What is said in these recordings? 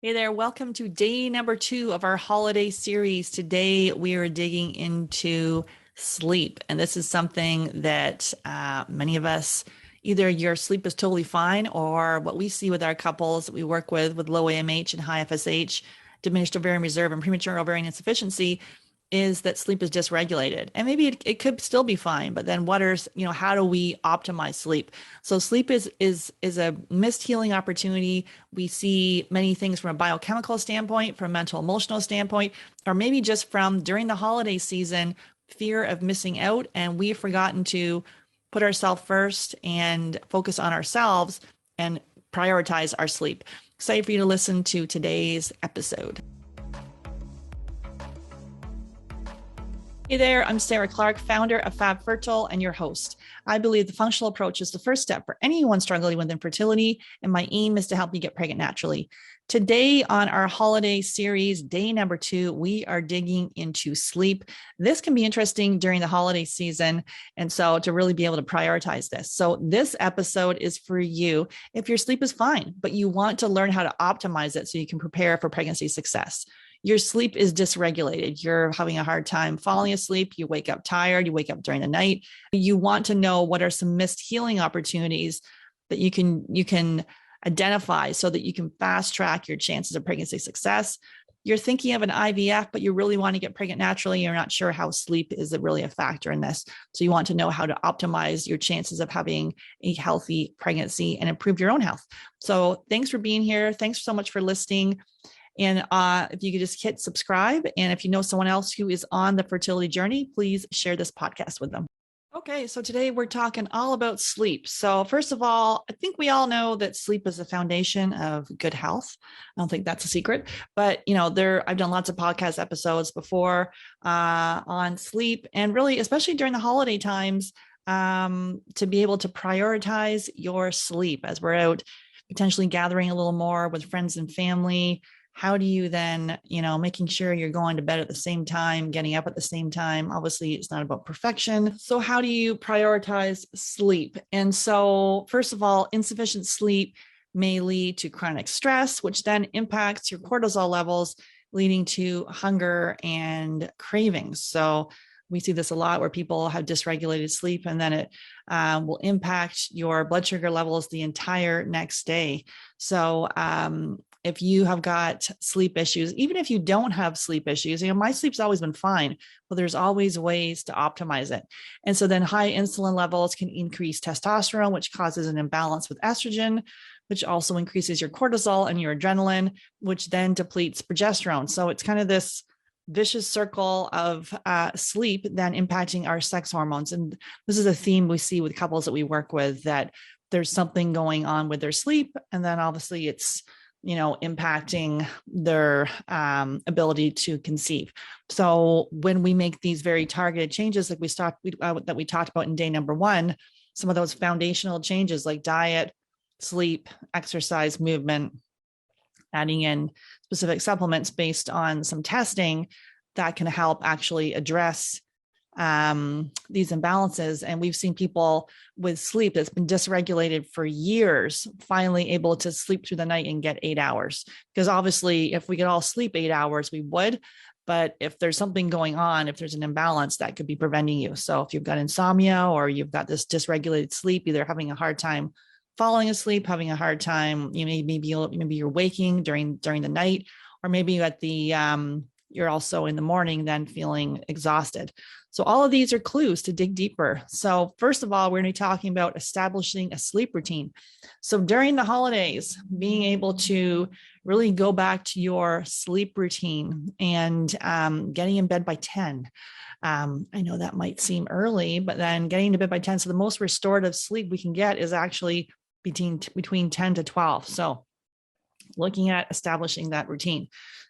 Hey there, welcome to day number 2 of our holiday series. Today we are digging into sleep, and this is something that many of us, either your sleep is totally fine, or what we see with our couples that we work with low AMH and high FSH, diminished ovarian reserve and premature ovarian insufficiency, is that sleep is dysregulated. And maybe it could still be fine, but then how do we optimize sleep? So sleep is a missed healing opportunity. We see many things from a biochemical standpoint, from a mental emotional standpoint, or maybe just from during the holiday season, fear of missing out. And we've forgotten to put ourselves first and focus on ourselves and prioritize our sleep. Excited for you to listen to today's episode. Hey there, I'm Sarah Clark, founder of Fab Fertile and your host. I believe the functional approach is the first step for anyone struggling with infertility, and my aim is to help you get pregnant naturally. Today on our holiday series, day number 2, we are digging into sleep. This can be interesting during the holiday season, and so to really be able to prioritize this. So this episode is for you if your sleep is fine, but you want to learn how to optimize it so you can prepare for pregnancy success. Your sleep is dysregulated. You're having a hard time falling asleep. You wake up tired. You wake up during the night. You want to know what are some missed healing opportunities that you can identify so that you can fast track your chances of pregnancy success. You're thinking of an IVF, but you really want to get pregnant naturally. You're not sure how sleep is really a factor in this. So you want to know how to optimize your chances of having a healthy pregnancy and improve your own health. So thanks for being here. Thanks so much for listening. And if you could just hit subscribe. And if you know someone else who is on the fertility journey, please share this podcast with them. Okay, so today we're talking all about sleep. So first of all, I think we all know that sleep is the foundation of good health. I don't think that's a secret, but I've done lots of podcast episodes before on sleep, and really, especially during the holiday times, to be able to prioritize your sleep as we're out potentially gathering a little more with friends and family. How do you then, making sure you're going to bed at the same time, getting up at the same time? Obviously, it's not about perfection. So how do you prioritize sleep? And so first of all, insufficient sleep may lead to chronic stress, which then impacts your cortisol levels, leading to hunger and cravings. So we see this a lot where people have dysregulated sleep, and then it will impact your blood sugar levels the entire next day. So if you have got sleep issues, even if you don't have sleep issues, my sleep's always been fine, but there's always ways to optimize it. And so then high insulin levels can increase testosterone, which causes an imbalance with estrogen, which also increases your cortisol and your adrenaline, which then depletes progesterone. So it's kind of this vicious circle of sleep then impacting our sex hormones. And this is a theme we see with couples that we work with, that there's something going on with their sleep. And then obviously it's impacting their ability to conceive. So when we make these very targeted changes, like that we talked about in day number 1, some of those foundational changes like diet, sleep, exercise, movement, adding in specific supplements based on some testing that can help actually address these imbalances. And we've seen people with sleep that's been dysregulated for years, finally able to sleep through the night and get 8 hours. Because obviously, if we could all sleep 8 hours, we would. But if there's something going on, if there's an imbalance, that could be preventing you. So if you've got insomnia or you've got this dysregulated sleep, either having a hard time falling asleep, having a hard time, maybe you're waking during the night, or maybe you got you're also in the morning then feeling exhausted. So all of these are clues to dig deeper. So first of all, we're going to be talking about establishing a sleep routine. So during the holidays, being able to really go back to your sleep routine and getting in bed by 10. I know that might seem early, but then getting to bed by 10. So the most restorative sleep we can get is actually between 10 to 12. So looking at establishing that routine.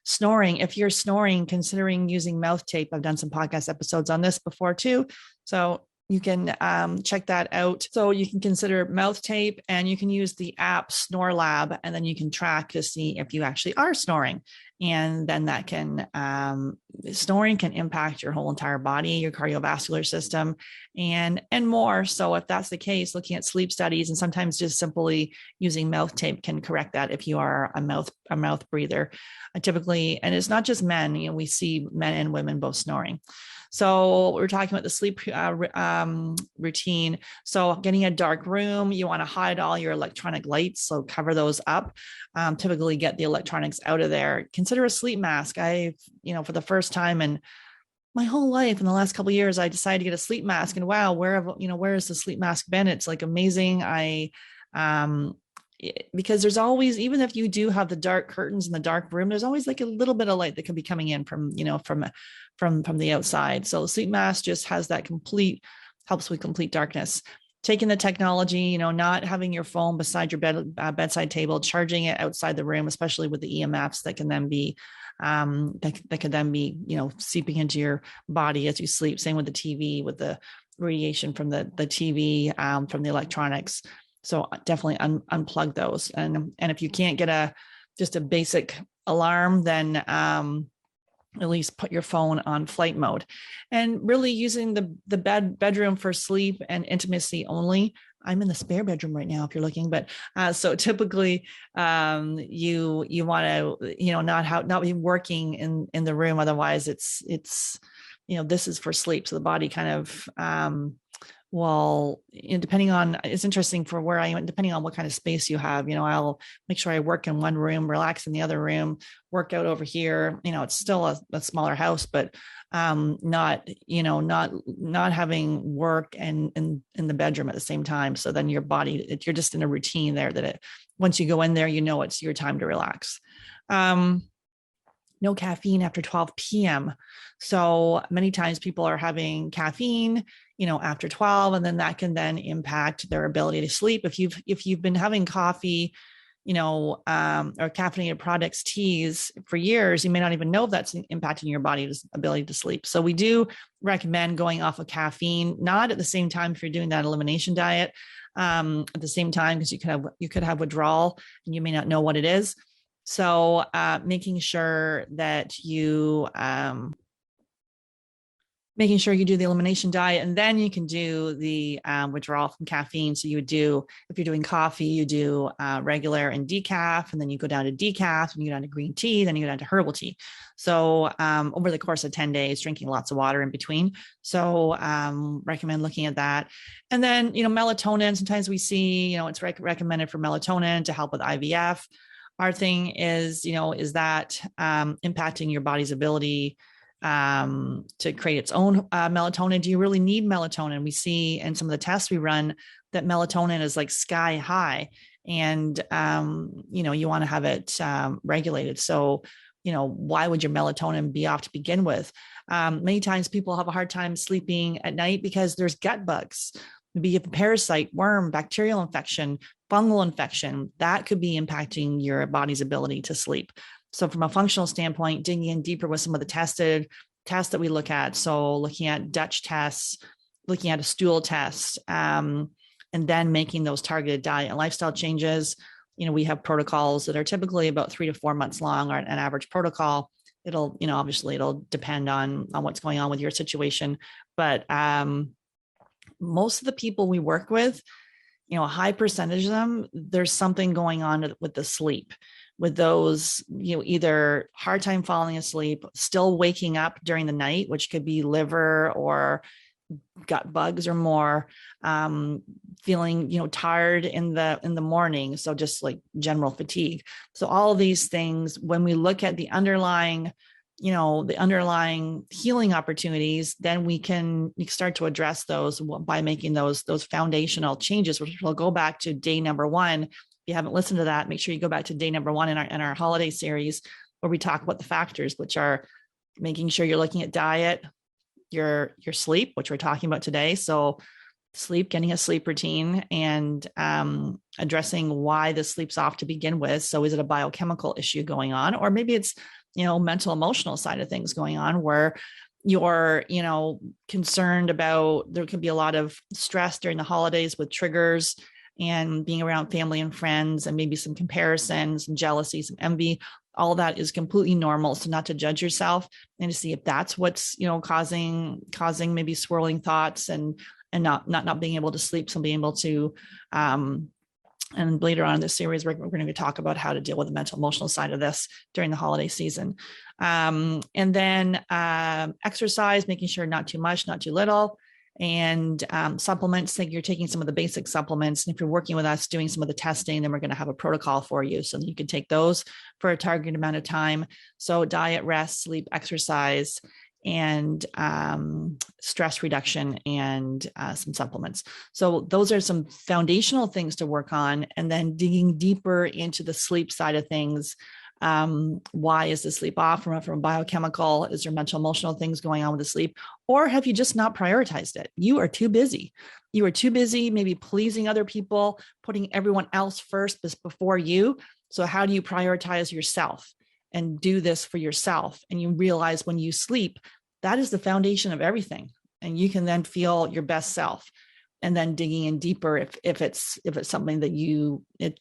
Snoring, if you're snoring, considering using mouth tape. I've done some podcast episodes on this before too. So you can check that out. So you can consider mouth tape, and you can use the app Snore Lab, and then you can track to see if you actually are snoring. And then that can, snoring can impact your whole entire body, your cardiovascular system, and more. So if that's the case, looking at sleep studies and sometimes just simply using mouth tape can correct that if you are a mouth breather. Typically, and it's not just men, we see men and women both snoring. So we're talking about the sleep routine. So getting a dark room, you want to hide all your electronic lights. So cover those up. Typically get the electronics out of there. Consider a sleep mask. For the first time in my whole life, in the last couple of years, I decided to get a sleep mask, and wow, where has the sleep mask been? It's like amazing. Because there's always, even if you do have the dark curtains in the dark room, there's always like a little bit of light that can be coming in from the outside. So the sleep mask just has that helps with complete darkness. Taking the technology, not having your phone beside your bedside table, charging it outside the room, especially with the EMFs that can then be seeping into your body as you sleep. Same with the TV, with the radiation from the TV, from the electronics. So definitely unplug those. And if you can't get just a basic alarm, then at least put your phone on flight mode. And really using the bedroom for sleep and intimacy only. I'm in the spare bedroom right now if you're looking, but so typically you want to not be working in the room, otherwise it's this is for sleep. So the body kind of depending on, it's interesting for where I am, depending on what kind of space you have, I'll make sure I work in one room, relax in the other room, work out over here. It's still a smaller house, but not having work and in the bedroom at the same time. So then your body, you're just in a routine there that once you go in there, it's your time to relax. No caffeine after 12 p.m. So many times people are having caffeine, after 12, and then that can then impact their ability to sleep. If you've been having coffee, or caffeinated products, teas for years, you may not even know if that's impacting your body's ability to sleep. So we do recommend going off of caffeine, not at the same time if you're doing that elimination diet, at the same time, because you could have withdrawal and you may not know what it is. So making sure you do the elimination diet, and then you can do the withdrawal from caffeine. So you would do, if you're doing coffee, you do regular and decaf, and then you go down to decaf, and you go down to green tea, then you go down to herbal tea. So over the course of 10 days, drinking lots of water in between. So recommend looking at that. And then, melatonin, sometimes we see, it's recommended for melatonin to help with IVF. Our thing is that impacting your body's ability to create its own melatonin? Do you really need melatonin? We see in some of the tests we run that melatonin is like sky high, and you want to have it regulated. So why would your melatonin be off to begin with? Many times people have a hard time sleeping at night because there's gut bugs. Maybe you have a parasite, worm, bacterial infection, fungal infection that could be impacting your body's ability to sleep. So from a functional standpoint, digging in deeper with some of the tests that we look at. So looking at Dutch tests, looking at a stool test, and then making those targeted diet and lifestyle changes. We have protocols that are typically about 3 to 4 months long, or an average protocol. It'll, obviously it'll depend on what's going on with your situation. But most of the people we work with, a high percentage of them, there's something going on with the sleep. With those, either hard time falling asleep, still waking up during the night, which could be liver or gut bugs or more, feeling, tired in the morning. So just like general fatigue. So all of these things, when we look at the underlying healing opportunities, then we can start to address those by making those foundational changes, which will go back to day number 1. If you haven't listened to that, make sure you go back to day number 1 in our holiday series, where we talk about the factors, which are making sure you're looking at diet, your sleep, which we're talking about today. So sleep, getting a sleep routine, and addressing why the sleep's off to begin with. So is it a biochemical issue going on? Or maybe it's, mental, emotional side of things going on, where you're, concerned about, there could be a lot of stress during the holidays with triggers and being around family and friends, and maybe some comparisons and jealousy, some envy. all that is completely normal. So not to judge yourself and to see if that's what's, causing maybe swirling thoughts and not being able to sleep. So being able to, and later on in this series, we're going to talk about how to deal with the mental emotional side of this during the holiday season. And then exercise, making sure not too much, not too little. And supplements, like you're taking some of the basic supplements. And if you're working with us doing some of the testing, then we're going to have a protocol for you so that you can take those for a targeted amount of time. So diet, rest, sleep, exercise, and stress reduction, and some supplements. So those are some foundational things to work on. And then digging deeper into the sleep side of things. Why is the sleep off from a biochemical? Is there mental emotional things going on with the sleep? Or have you just not prioritized it? You are too busy. You are too busy, maybe pleasing other people, putting everyone else first before you. So how do you prioritize yourself and do this for yourself? And you realize when you sleep, that is the foundation of everything. And you can then feel your best self. And then digging in deeper if it's something that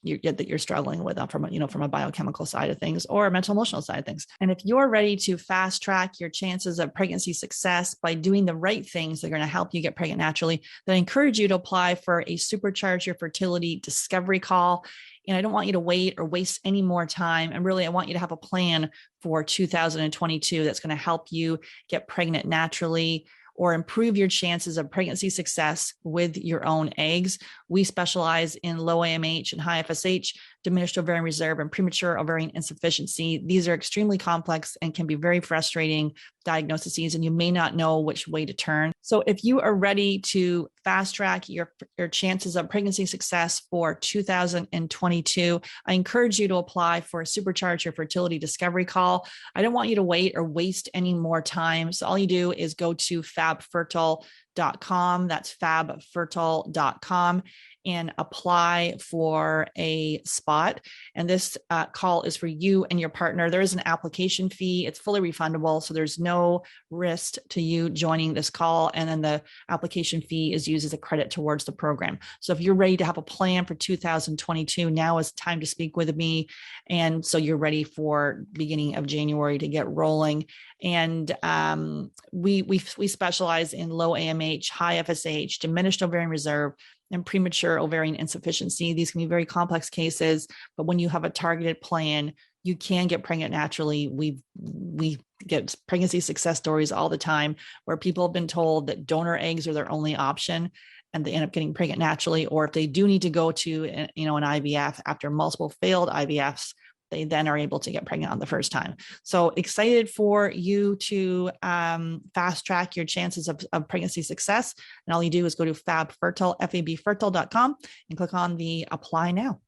you're struggling with from a biochemical side of things or a mental emotional side of things. And if you're ready to fast track your chances of pregnancy success by doing the right things that are going to help you get pregnant naturally, then I encourage you to apply for a Supercharge Your Fertility discovery call. And I don't want you to wait or waste any more time. And really, I want you to have a plan for 2022 that's going to help you get pregnant naturally or improve your chances of pregnancy success with your own eggs. We specialize in low AMH and high FSH, diminished ovarian reserve, and premature ovarian insufficiency. These are extremely complex and can be very frustrating diagnoses, and you may not know which way to turn. So if you are ready to fast track your chances of pregnancy success for 2022, I encourage you to apply for a Supercharge Your Fertility discovery call. I don't want you to wait or waste any more time. So all you do is go to fabfertile.com. That's fabfertile.com. And apply for a spot. And this call is for you and your partner. There is an application fee. It's fully refundable. So there's no risk to you joining this call. And then the application fee is used as a credit towards the program. So if you're ready to have a plan for 2022, now is time to speak with me. And so you're ready for beginning of January to get rolling. And we specialize in low AMH, high FSH, diminished ovarian reserve, and premature ovarian insufficiency. These can be very complex cases, but when you have a targeted plan, you can get pregnant naturally. We get pregnancy success stories all the time where people have been told that donor eggs are their only option and they end up getting pregnant naturally. Or if they do need to go to an IVF after multiple failed IVFs, they then are able to get pregnant on the first time. So excited for you to fast track your chances of pregnancy success. And all you do is go to fabfertile.com and click on the apply now.